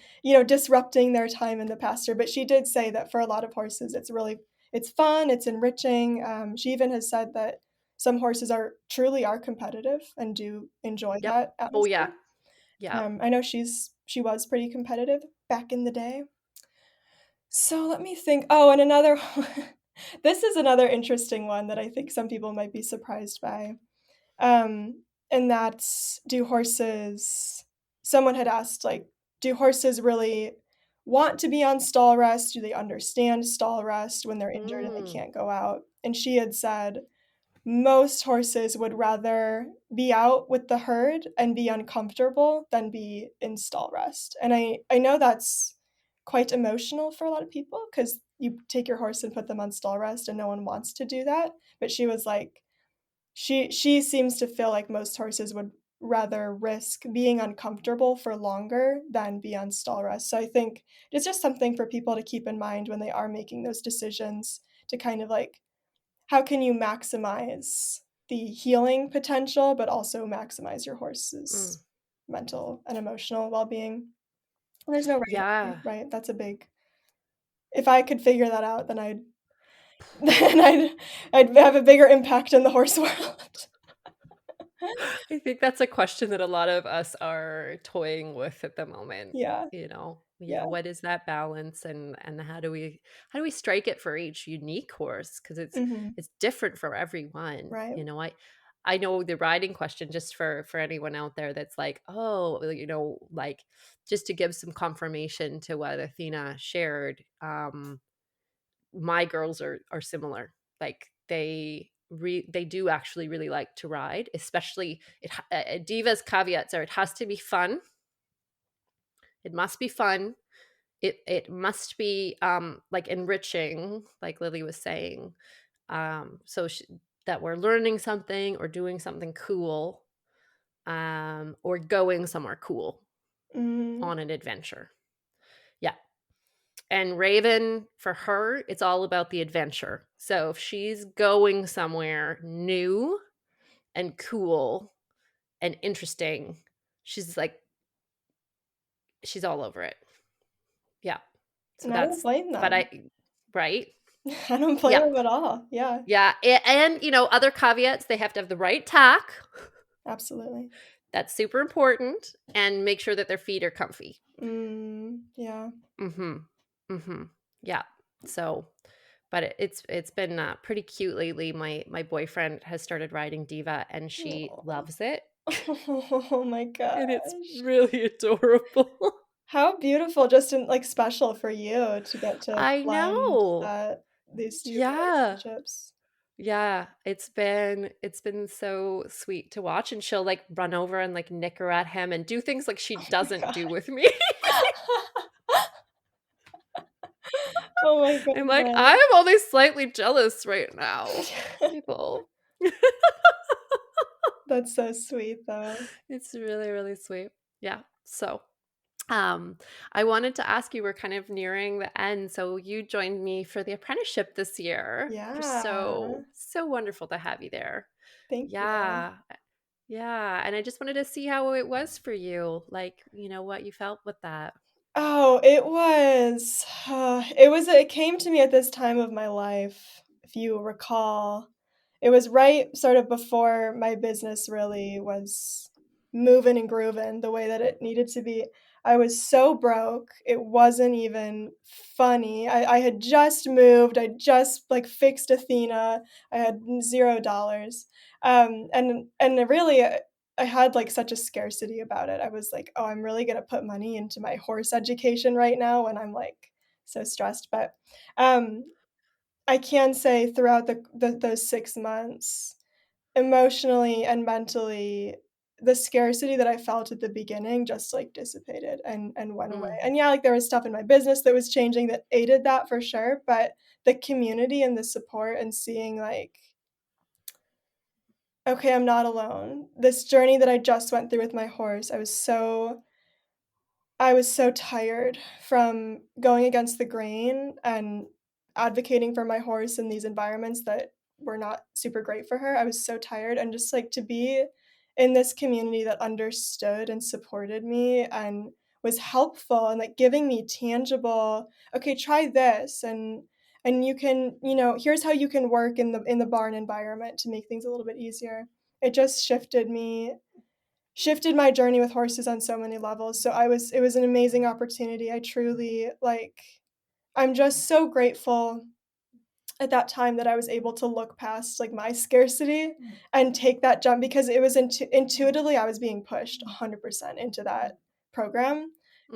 disrupting their time in the pasture, but she did say that for a lot of horses, it's fun, it's enriching, she even has said that some horses truly are competitive and do enjoy yep. that Oh, yeah, atmosphere. yeah. I know she was pretty competitive back in the day. So let me think. Oh, and another this is another interesting one that I think some people might be surprised by. And that's, do horses someone had asked, like, do horses really want to be on stall rest? Do they understand stall rest when they're injured and they Mm, can't go out? And she had said, most horses would rather be out with the herd and be uncomfortable than be in stall rest. And I know that's quite emotional for a lot of people because you take your horse and put them on stall rest and no one wants to do that. But she was like, she seems to feel like most horses would rather risk being uncomfortable for longer than be on stall rest. So I think it's just something for people to keep in mind when they are making those decisions, to kind of like, how can you maximize the healing potential, but also maximize your mm. horse's mental and emotional well-being? There's no right answer, Yeah. right? That's a big, if I could figure that out, then I'd then I'd have a bigger impact in the horse world. I think that's a question that a lot of us are toying with at the moment, Yeah, yeah. what is that balance, and how do we strike it for each unique horse? Because Mhm. it's different for everyone, Right. I know the riding question, just for anyone out there that's like, "Oh," like, just to give some confirmation to what Athena shared, my girls are similar. Like they do actually really like to ride, especially Diva's caveats are it has to be fun It must be fun. It must be like enriching, like Lily was saying. So that we're learning something or doing something cool, or going somewhere cool Mm, on an adventure. Yeah. And Raven, for her, it's all about the adventure. So if she's going somewhere new and cool and interesting, she's like, she's all over it. Yeah. So and I don't that's, blame but them. right? I don't blame Yeah. them at all. Yeah, Yeah. And, other caveats, they have to have the right tack. absolutely. That's super important. And make sure that their feet are comfy. Yeah. Mm-hmm. Mm-hmm. Yeah. So, but it's been pretty cute lately. My boyfriend has started riding Diva, and she Aw. loves it, Oh my and it's gosh. really adorable. How beautiful, just in like, special for you to get to I blend know. that these 2 Yeah. relationships. Yeah, it's been so sweet to watch, and she'll like run over and like nicker at him and do things like she Oh my doesn't god. do with me. Oh my I'm like, goodness. I'm only slightly jealous right now. People. That's so sweet, though. It's really, really sweet. Yeah. So, I wanted to ask you, we're kind of nearing the end. So you joined me for the apprenticeship this year. It was Yeah. so, so wonderful to have you there. Thank you. Yeah. Yeah. And I just wanted to see how it was for you. Like, what you felt with that. Oh, it was it came to me at this time of my life, if you recall. It was right sort of before my business really was moving and grooving the way that it needed to be. I was so broke, it wasn't even funny. I had just moved, I just, like, fixed Athena, I had $0. And really, I had, like, such a scarcity about it. I was like, "Oh, I'm really gonna put money into my horse education right now," when I'm, like, so stressed, but, um, I can say throughout those 6 months, emotionally and mentally, the scarcity that I felt at the beginning just, like, dissipated and went away, Mm, and yeah, like, there was stuff in my business that was changing that aided that for sure, but the community and the support and seeing, like, "Okay, I'm not alone." This journey that I just went through with my horse, I was so tired from going against the grain and advocating for my horse in these environments that were not super great for her. I was so tired, and just, like, to be in this community that understood and supported me and was helpful and, like, giving me tangible, "Okay, try this, and you can, here's how you can work in the barn environment to make things a little bit easier." It just shifted my journey with horses on so many levels. So it was an amazing opportunity. I truly, like, I'm just so grateful at that time that I was able to look past, like, my scarcity and take that jump because it was intuitively I was being pushed 100% into that program,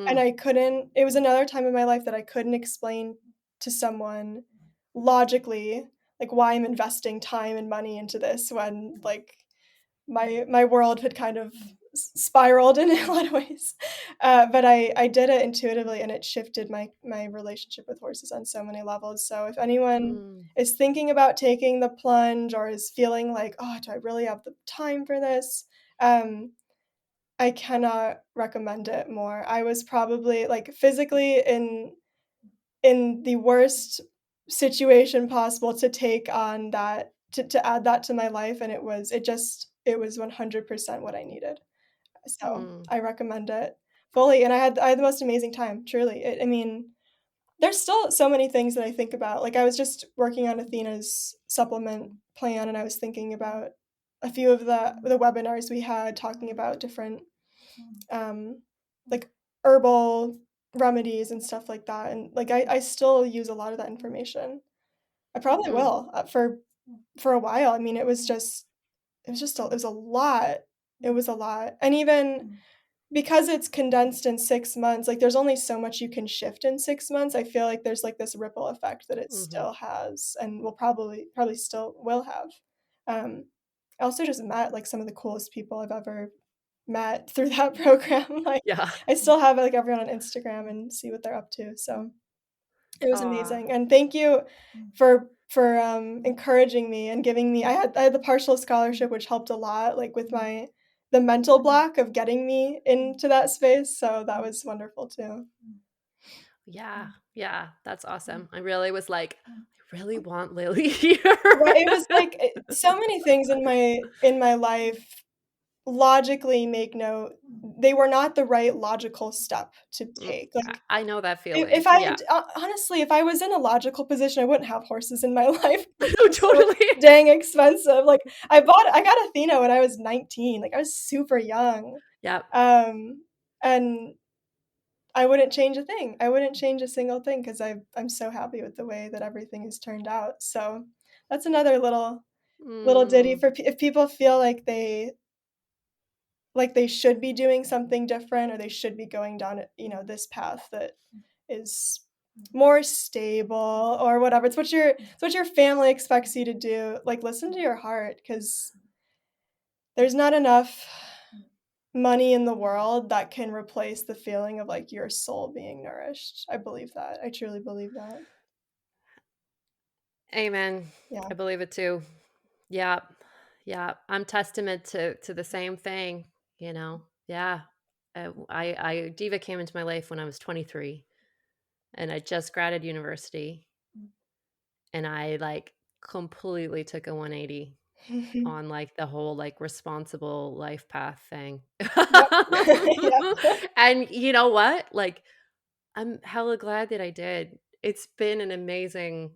and mm, I couldn't it was another time in my life that I couldn't explain to someone logically, like, why I'm investing time and money into this when, like, my world had kind of spiraled in a lot of ways. But I did it intuitively, and it shifted my relationship with horses on so many levels. So if anyone mm, is thinking about taking the plunge or is feeling like, "Oh, do I really have the time for this?" Um, I cannot recommend it more. I was probably, like, physically in the worst situation possible to take on that to add that to my life, and it was 100% what I needed. So, mm, I recommend it fully, and I had the most amazing time, truly. I mean, there's still so many things that I think about, like, I was just working on Athena's supplement plan, and I was thinking about a few of the webinars we had talking about different, um, like, herbal remedies and stuff like that, and, like, I still use a lot of that information. I probably mm, will, for a while. I mean, it was a lot. It was a lot, and even because it's condensed in 6 months, like, there's only so much you can shift in 6 months. I feel like there's, like, this ripple effect that it mhm, still has and will probably still will have. Um, I also just met, like, some of the coolest people I've ever met through that program. Like, Yeah. I still have, like, everyone on Instagram and see what they're up to, so it was Aw. amazing, and thank you for encouraging me and giving me I had the partial scholarship, which helped a lot, like, with the mental block of getting me into that space, so that was wonderful too. Yeah. Yeah. That's awesome. I really was like, I really want Lily here. Right, it was like, so many things in my life logically make no they were not the right logical step to take, I like, I know that if feeling. I Yeah. had honestly, if I was in a logical position, I wouldn't have horses in my life. No, They're so totally. dang expensive, like, I got Athena when I was 19, like, I was super young, Yep. and I wouldn't change a thing. I wouldn't change a single thing 'cause I'm so happy with the way that everything has turned out, so that's another little ditty Mm, for if people feel like they should be doing something different or they should be going down, this path that is more stable or whatever. It's what your family expects you to do. Like, listen to your heart because there's not enough money in the world that can replace the feeling of, like, your soul being nourished. I believe that. I truly believe that. amen. Yeah. I believe it too. Yeah. Yeah. I'm testament to the same thing, you know. Yeah. I Diva came into my life when I was 23 and I just graduated university and I like completely took a 180 on like the whole like responsible life path thing. Yep. Yep. And you know what? Like I'm hella glad that I did. It's been an amazing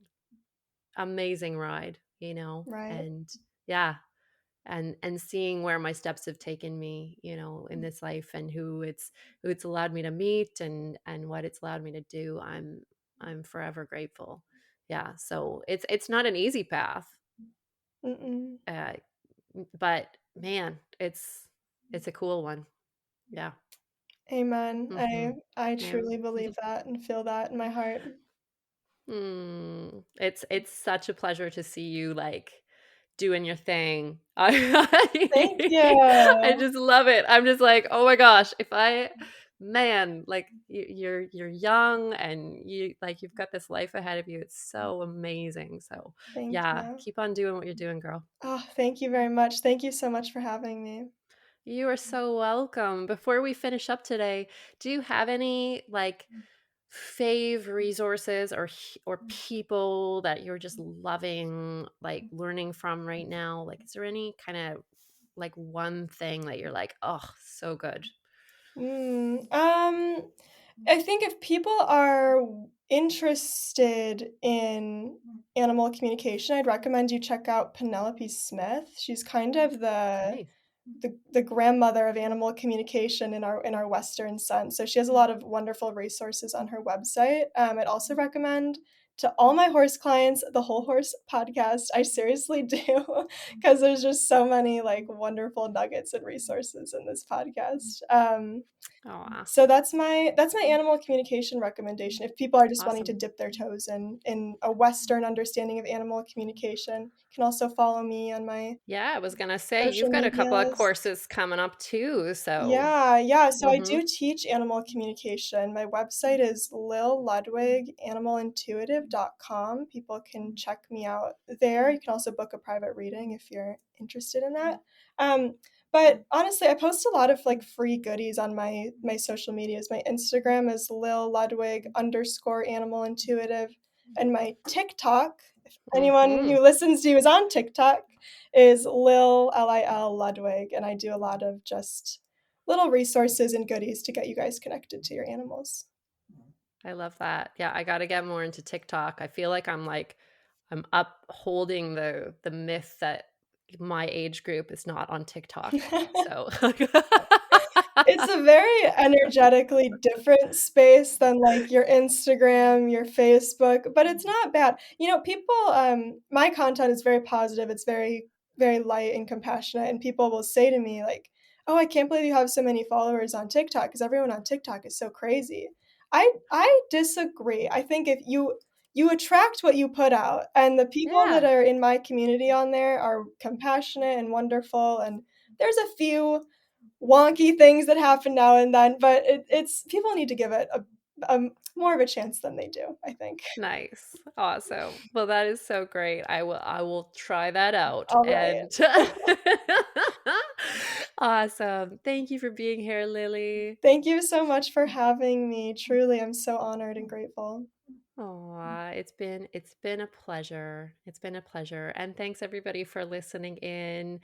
ride, you know? Right. And yeah, and seeing where my steps have taken me, you know, in this life and who it's allowed me to meet and what it's allowed me to do. I'm forever grateful. Yeah, so it's not an easy path. Mm-mm. Uh but man, it's a cool one. Yeah. Amen. Mhm. I Yeah. truly believe that and feel that in my heart. It's such a pleasure to see you like doing your thing. Thank I you. just love it. I'm just like, oh my gosh, if I man, like you're young and you like you've got this life ahead of you. It's so amazing. So Thank yeah, you. keep on doing what you're doing, girl. Oh, thank you very much. Thank you so much for having me. You are so welcome. Before we finish up today, do you have any like fave resources or people that you're just loving like learning from right now? Like is there any kind of like one thing that you're like, "Oh, so good." I think if people are interested in animal communication, I'd recommend you check out Penelope Smith. She's kind of Okay. the grandmother of animal communication in our Western sense. So she has a lot of wonderful resources on her website. I'd also recommend to all my horse clients the Whole Horse podcast. I seriously do because there's just so many like wonderful nuggets and resources in this podcast. Oh, So that's my animal communication recommendation. If people are just wanting to awesome. dip their toes in a Western understanding of animal communication, you can also follow me on my Yeah, I was gonna say you've social got a couple of medias. courses coming up too, so Yeah, yeah, so I mhm. do teach animal communication. My website is Lil Ludwig, animalintuitive.com. People can check me out there. You can also book a private reading if you're interested in that. But honestly, I post a lot of like free goodies on my social medias. My Instagram is Lil Ludwig underscore animal intuitive. And my TikTok, if anyone Mhm. who listens to you is on TikTok, is Lil Lil Ludwig. And I do a lot of just little resources and goodies to get you guys connected to your animals. I love that. Yeah, I gotta get more into TikTok. I feel like I'm upholding the myth that my age group is not on TikTok. So It's a very energetically different space than, like, your Instagram, your Facebook, but it's not bad. People, my content is very positive, it's very, very light and compassionate, and people will say to me, like, "Oh, I can't believe you have so many followers on TikTok because everyone on TikTok is so crazy." I disagree. I think if you attract what you put out, and the people that yeah. are in my community on there are compassionate and wonderful, and there's a few wonky things that happen now and then, but it's people need to give it a more of a chance than they do, I think. Nice. Awesome. Well, that is so great. I will try that out All right. and awesome. Thank you for being here, Lily. Thank you so much for having me. Truly, I'm so honored and grateful. Oh, it's been a pleasure. It's been a pleasure. And thanks everybody for listening in.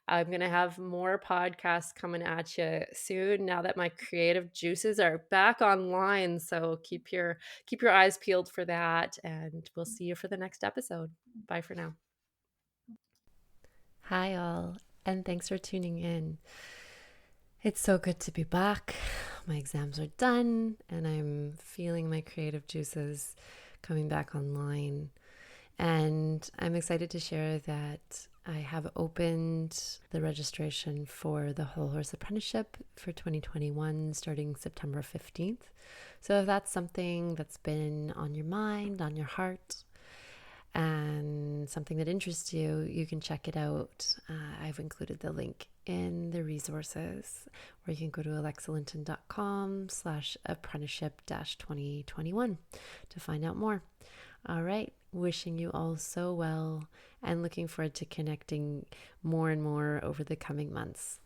I'm going to have more podcasts coming at you soon now that my creative juices are back online. So keep your eyes peeled for that and we'll see you for the next episode. Bye for now. Hi all, and thanks for tuning in. It's so good to be back. My exams are done and I'm feeling my creative juices coming back online. And I'm excited to share that I have opened the registration for the Whole Horse Apprenticeship for 2021 starting September 15th. So if that's something that's been on your mind, on your heart, and something that interests you, you can check it out. I've included the link in the resources, or you can go to alexalinton.com/apprenticeship-2021 to find out more. All right. Wishing you all so well and looking forward to connecting more and more over the coming months.